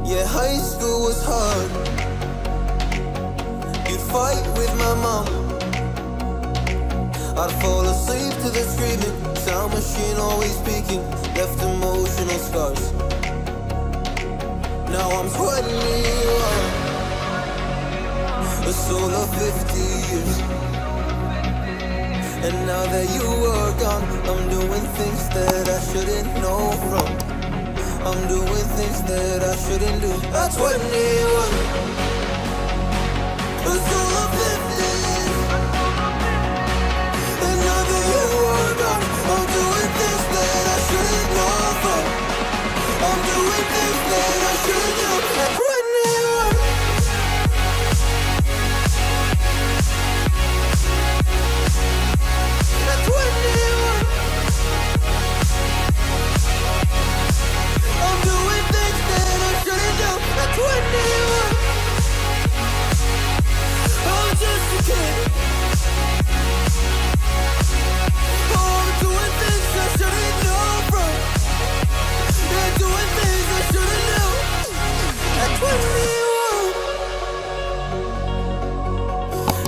Yeah, high school was hard. You'd fight with my mom. I'd fall asleep to the screaming. Sound machine always speaking. Left emotional scars. Now I'm 21. A soul of 50 years. And now that you are gone, I'm doing things that I shouldn't know from. I'm doing things that I shouldn't do. At 21, a soul of 50 years. And now that you are gone, I'm doing things that I shouldn't know from. I'm doing things that I shouldn't do. At 21.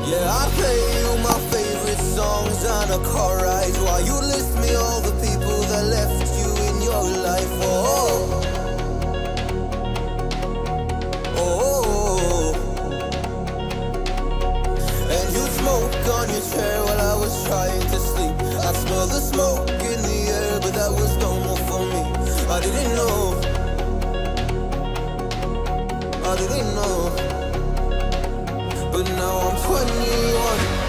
Yeah, I play you my favorite songs on a car ride while you list me all the people that left you in your life. Oh, oh, and you smoke on your chair while I was trying to sleep. I smell the smoke in the air, but that was normal for me. I didn't know. I didn't know. But now I'm 21,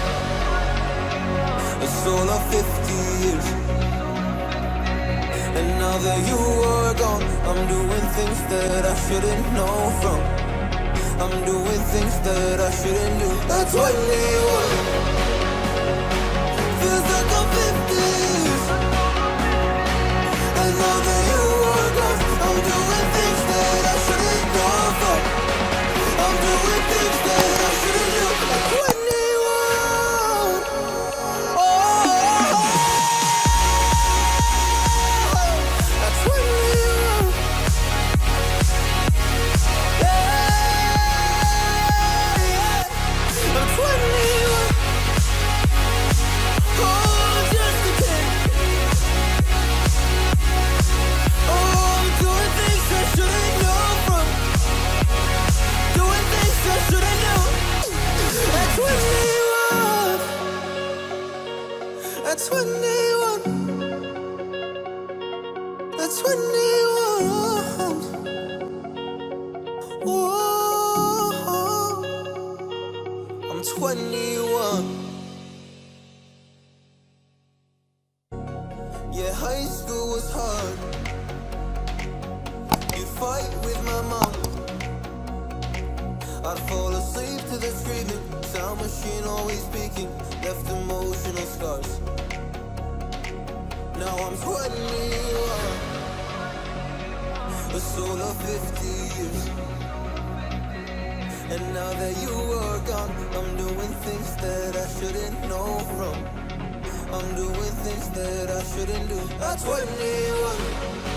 a soul of 50 years. And now that you are gone, I'm doing things that I shouldn't know from. I'm doing things that I shouldn't do. At 21, feels like I'm 50 years. And now that you are gone, I'm doing things that I shouldn't know from. I'm doing things that I shouldn't do. At 21. Oh, at 21. Yeah, I'm 21. Oh, just a kid. Oh, I'm doing things I shouldn't know from. Doing things I shouldn't know. At 21. At 21. At 21. Whoa. I'm 21. Yeah, high school was hard. You'd fight with my mom. I'd fall asleep to the screaming. Sound machine always speaking. Left emotional scars. Now I'm 21. A soul of 50 years. And now that you are gone, I'm doing things that I shouldn't know from. I'm doing things that I shouldn't do. At 21.